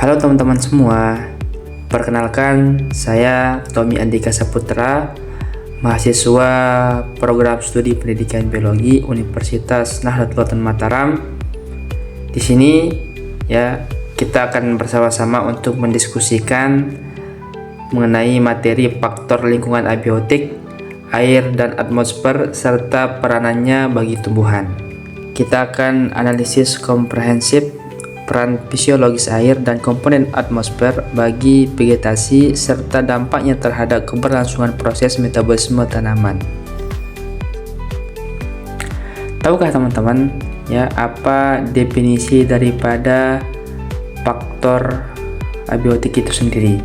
Halo teman-teman semua, perkenalkan saya Tommy Andika Saputra, mahasiswa program studi pendidikan biologi Universitas Nahdlatul Mataram. Di sini kita akan bersama-sama untuk mendiskusikan mengenai materi faktor lingkungan abiotik, air dan atmosfer serta peranannya bagi tumbuhan. Kita akan analisis komprehensif peran fisiologis air dan komponen atmosfer bagi vegetasi serta dampaknya terhadap keberlangsungan proses metabolisme tanaman. Tahukah teman-teman apa definisi daripada faktor abiotik itu sendiri?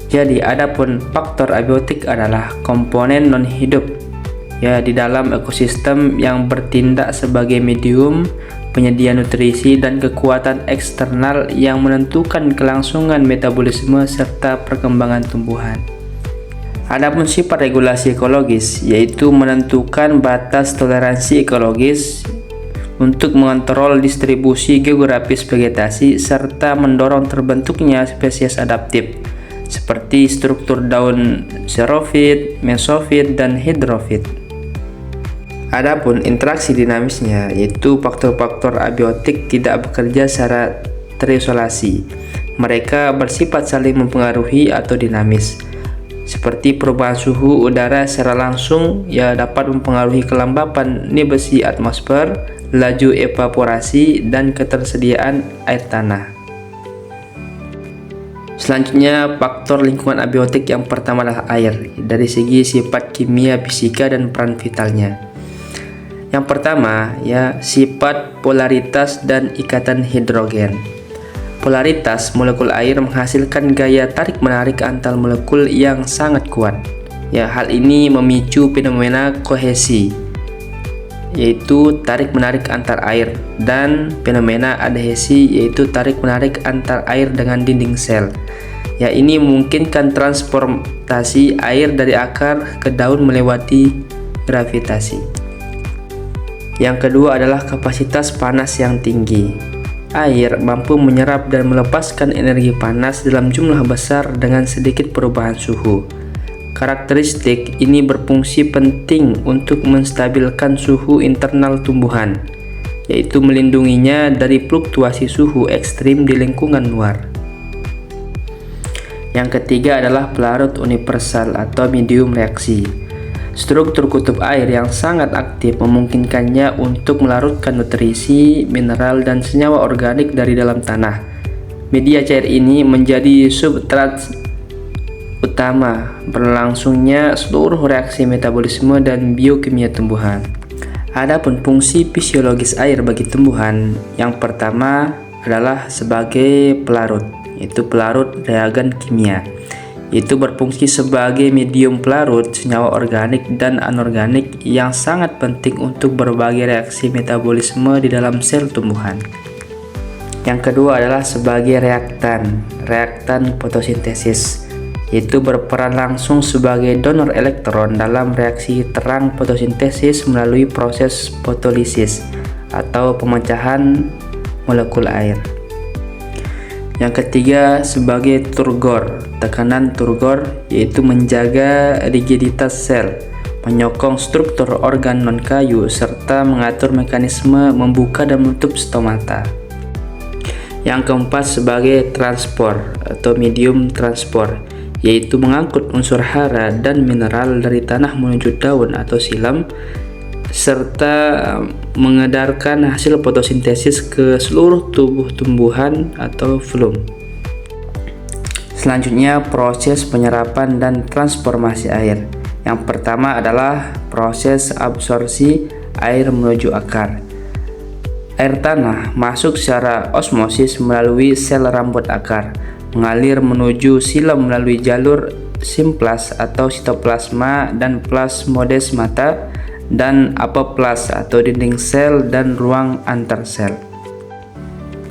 Jadi, adapun faktor abiotik adalah komponen non-hidup di dalam ekosistem yang bertindak sebagai medium penyedia nutrisi dan kekuatan eksternal yang menentukan kelangsungan metabolisme serta perkembangan tumbuhan. Adapun sifat regulasi ekologis yaitu menentukan batas toleransi ekologis untuk mengontrol distribusi geografis vegetasi serta mendorong terbentuknya spesies adaptif seperti struktur daun xerofit, mesofit, dan hidrofit. Adapun interaksi dinamisnya yaitu faktor-faktor abiotik tidak bekerja secara terisolasi. Mereka bersifat saling mempengaruhi atau dinamis. Seperti perubahan suhu udara secara langsung dapat mempengaruhi kelembapan besi atmosfer, laju evaporasi, dan ketersediaan air tanah. Selanjutnya, faktor lingkungan abiotik yang pertama adalah air dari segi sifat kimia, fisika, dan peran vitalnya. Yang pertama sifat polaritas dan ikatan hidrogen. Polaritas molekul air menghasilkan gaya tarik-menarik antar molekul yang sangat kuat. Hal ini memicu fenomena kohesi, yaitu tarik-menarik antar air, dan fenomena adhesi, yaitu tarik-menarik antar air dengan dinding sel. Ini memungkinkan transportasi air dari akar ke daun melewati gravitasi. Yang kedua adalah kapasitas panas yang tinggi. Air mampu menyerap dan melepaskan energi panas dalam jumlah besar dengan sedikit perubahan suhu. Karakteristik ini berfungsi penting untuk menstabilkan suhu internal tumbuhan, yaitu melindunginya dari fluktuasi suhu ekstrim di lingkungan luar. Yang ketiga adalah pelarut universal atau medium reaksi. Struktur kutub air yang sangat aktif memungkinkannya untuk melarutkan nutrisi, mineral, dan senyawa organik dari dalam tanah. Media cair ini menjadi substrat utama berlangsungnya seluruh reaksi metabolisme dan biokimia tumbuhan. Adapun fungsi fisiologis air bagi tumbuhan, yang pertama adalah sebagai pelarut, yaitu pelarut reagen kimia. Itu berfungsi sebagai medium pelarut senyawa organik dan anorganik yang sangat penting untuk berbagai reaksi metabolisme di dalam sel tumbuhan. Yang kedua adalah sebagai reaktan fotosintesis, yaitu berperan langsung sebagai donor elektron dalam reaksi terang fotosintesis melalui proses fotolisis atau pemecahan molekul air. Yang ketiga sebagai turgor, tekanan turgor yaitu menjaga rigiditas sel, menyokong struktur organ non-kayu, serta mengatur mekanisme membuka dan menutup stomata. Yang keempat sebagai transport atau medium transport, yaitu mengangkut unsur hara dan mineral dari tanah menuju daun atau silam, serta mengedarkan hasil fotosintesis ke seluruh tubuh tumbuhan atau flum. Selanjutnya, proses penyerapan dan transformasi air. Yang pertama adalah proses absorpsi air menuju akar. Air tanah masuk secara osmosis melalui sel rambut akar, mengalir menuju silam melalui jalur simplas atau sitoplasma dan plasmodesmata, dan apoplas atau dinding sel dan ruang antar sel.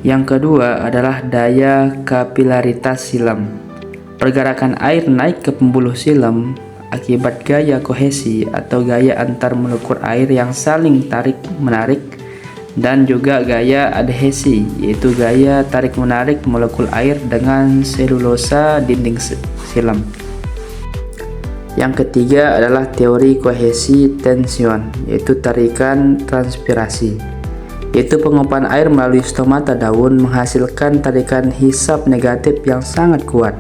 Yang kedua adalah daya kapilaritas silam. Pergerakan air naik ke pembuluh silam akibat gaya kohesi atau gaya antar molekul air yang saling tarik-menarik dan juga gaya adhesi, yaitu gaya tarik-menarik molekul air dengan selulosa dinding silam. Yang ketiga adalah teori kohesi tension, yaitu tarikan transpirasi, yaitu penguapan air melalui stomata daun menghasilkan tarikan hisap negatif yang sangat kuat,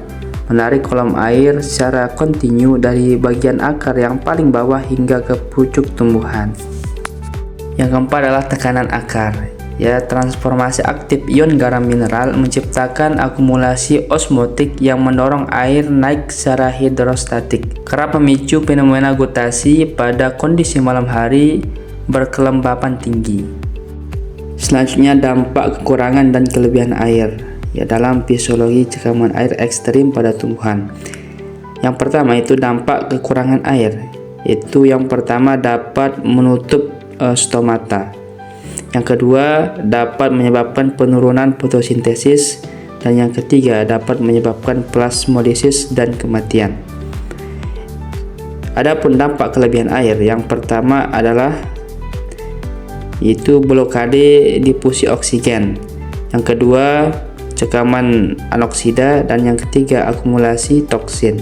menarik kolam air secara kontinu dari bagian akar yang paling bawah hingga ke pucuk tumbuhan. Yang keempat adalah tekanan akar, ya, transformasi aktif ion garam mineral menciptakan akumulasi osmotik yang mendorong air naik secara hidrostatik, kerap memicu fenomena gutasi pada kondisi malam hari berkelembapan tinggi. Selanjutnya, dampak kekurangan dan kelebihan air, ya, dalam fisiologi cekaman air ekstrim pada tumbuhan. Yang pertama itu dampak kekurangan air, yaitu yang pertama dapat menutup stomata. Yang kedua dapat menyebabkan penurunan fotosintesis, dan yang ketiga dapat menyebabkan plasmolisis dan kematian. Adapun dampak kelebihan air, yang pertama adalah yaitu blokade difusi oksigen, yang kedua cekaman anoksida, dan yang ketiga akumulasi toksin.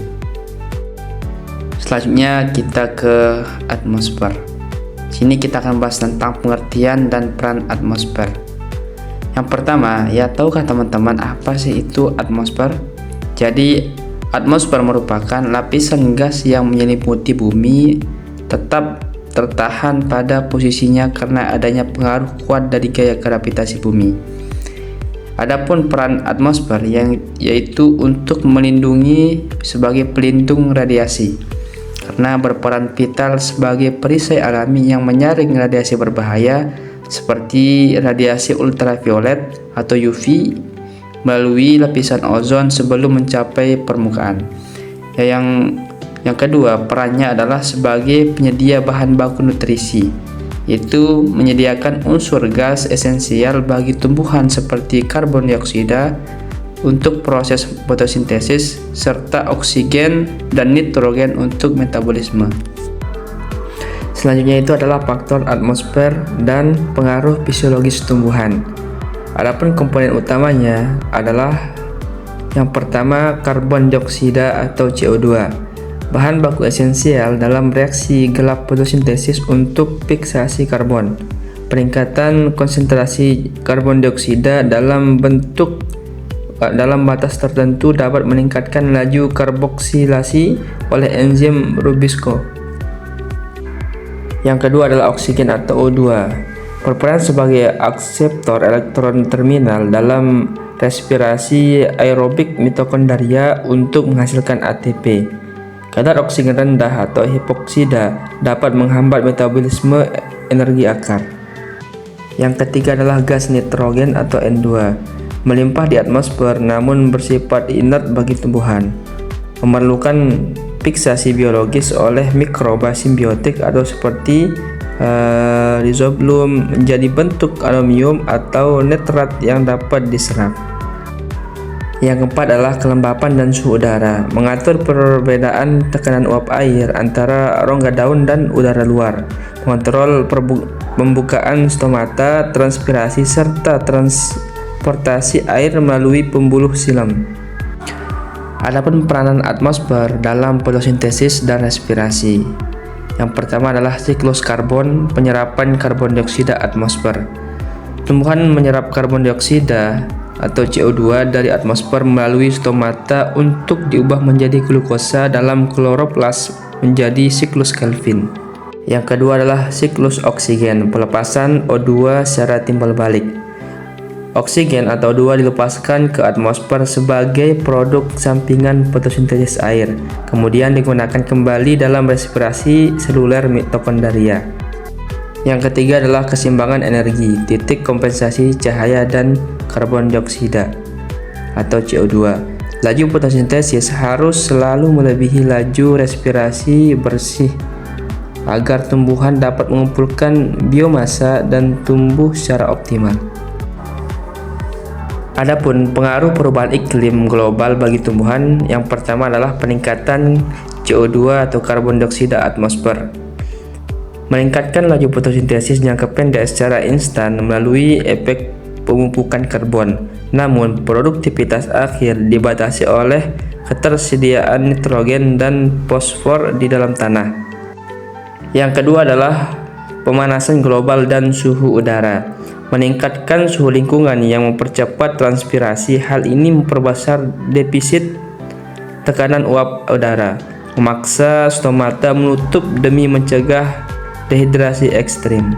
Selanjutnya kita ke atmosfer. Sini kita akan bahas tentang pengertian dan peran atmosfer. Yang pertama, ya, tahukah teman-teman apa sih itu atmosfer? Jadi, atmosfer merupakan lapisan gas yang menyelimuti bumi tetap tertahan pada posisinya karena adanya pengaruh kuat dari gaya gravitasi bumi. Adapun peran atmosfer yaitu untuk melindungi sebagai pelindung radiasi, karena berperan vital sebagai perisai alami yang menyaring radiasi berbahaya seperti radiasi ultraviolet atau UV melalui lapisan ozon sebelum mencapai permukaan. Yang kedua, perannya adalah sebagai penyedia bahan baku nutrisi, yaitu menyediakan unsur gas esensial bagi tumbuhan seperti karbon dioksida untuk proses fotosintesis, serta oksigen dan nitrogen untuk metabolisme. Selanjutnya itu adalah faktor atmosfer dan pengaruh fisiologis tumbuhan. Adapun komponen utamanya adalah yang pertama karbon dioksida atau CO2, bahan baku esensial dalam reaksi gelap fotosintesis untuk fiksasi karbon. Peningkatan konsentrasi karbon dioksida dalam batas tertentu dapat meningkatkan laju karboksilasi oleh enzim Rubisco. Yang kedua adalah oksigen atau O2, berperan sebagai akseptor elektron terminal dalam respirasi aerobik mitokondria untuk menghasilkan ATP. Kadar oksigen rendah atau hipoksida dapat menghambat metabolisme energi akar. Yang ketiga adalah gas nitrogen atau N2, melimpah di atmosfer namun bersifat inert bagi tumbuhan, memerlukan fiksasi biologis oleh mikroba simbiotik atau seperti rhizobulum menjadi bentuk aluminium atau nitrat yang dapat diserap. Yang keempat adalah kelembapan dan suhu udara, mengatur perbedaan tekanan uap air antara rongga daun dan udara luar, mengontrol pembukaan stomata, transpirasi, serta transportasi air melalui pembuluh silam. Adapun peranan atmosfer dalam fotosintesis dan respirasi. Yang pertama adalah siklus karbon, penyerapan karbon dioksida atmosfer. Tumbuhan menyerap karbon dioksida atau CO2 dari atmosfer melalui stomata untuk diubah menjadi glukosa dalam kloroplas menjadi siklus Kelvin. Yang kedua adalah siklus oksigen, pelepasan O2 secara timbal balik. Oksigen atau O2 dilepaskan ke atmosfer sebagai produk sampingan fotosintesis air, kemudian digunakan kembali dalam respirasi seluler mitokondria. Yang ketiga adalah keseimbangan energi, titik kompensasi cahaya dan karbon dioksida atau CO2. Laju fotosintesis harus selalu melebihi laju respirasi bersih agar tumbuhan dapat mengumpulkan biomasa dan tumbuh secara optimal. Adapun pengaruh perubahan iklim global bagi tumbuhan, yang pertama adalah peningkatan CO2 atau karbon dioksida atmosfer. meningkatkan laju fotosintesis jangka pendek secara instan melalui efek pemupukan karbon. Namun, produktivitas akhir dibatasi oleh ketersediaan nitrogen dan fosfor di dalam tanah. Yang kedua adalah pemanasan global dan suhu udara. Meningkatkan suhu lingkungan yang mempercepat transpirasi. Hal ini memperbesar defisit tekanan uap udara, memaksa stomata menutup demi mencegah dehidrasi ekstrim.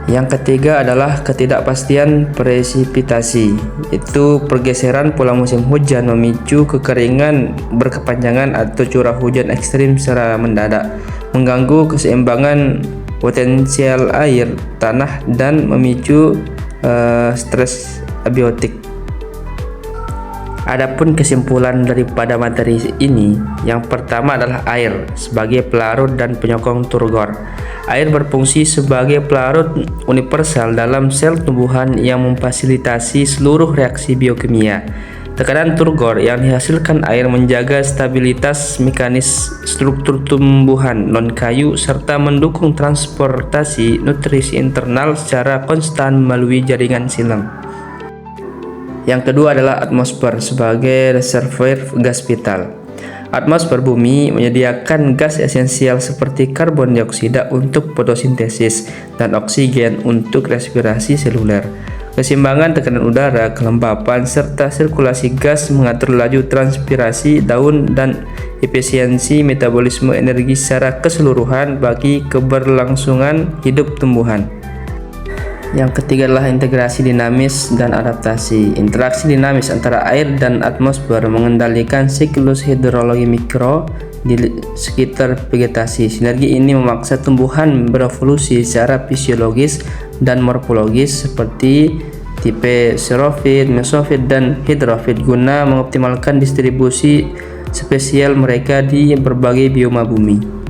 Yang ketiga adalah ketidakpastian presipitasi, yaitu pergeseran pola musim hujan memicu kekeringan berkepanjangan atau curah hujan ekstrim secara mendadak, mengganggu keseimbangan potensial air tanah dan memicu stres abiotik. Adapun kesimpulan daripada materi ini, yang pertama adalah air sebagai pelarut dan penyokong turgor. Air berfungsi sebagai pelarut universal dalam sel tumbuhan yang memfasilitasi seluruh reaksi biokimia. Tekanan turgor yang dihasilkan air menjaga stabilitas mekanis struktur tumbuhan non-kayu serta mendukung transportasi nutrisi internal secara konstan melalui jaringan silang. Yang kedua adalah atmosfer sebagai reservoir gas vital. Atmosfer bumi menyediakan gas esensial seperti karbon dioksida untuk fotosintesis dan oksigen untuk respirasi seluler. Keseimbangan tekanan udara, kelembapan, serta sirkulasi gas mengatur laju transpirasi daun dan efisiensi metabolisme energi secara keseluruhan bagi keberlangsungan hidup tumbuhan. Yang ketiga adalah integrasi dinamis dan adaptasi. Interaksi dinamis antara air dan atmosfer mengendalikan siklus hidrologi mikro di sekitar vegetasi. Sinergi ini memaksa tumbuhan berevolusi secara fisiologis dan morfologis seperti tipe xerofit, mesofit, dan hidrofit guna mengoptimalkan distribusi spesial mereka di berbagai bioma bumi.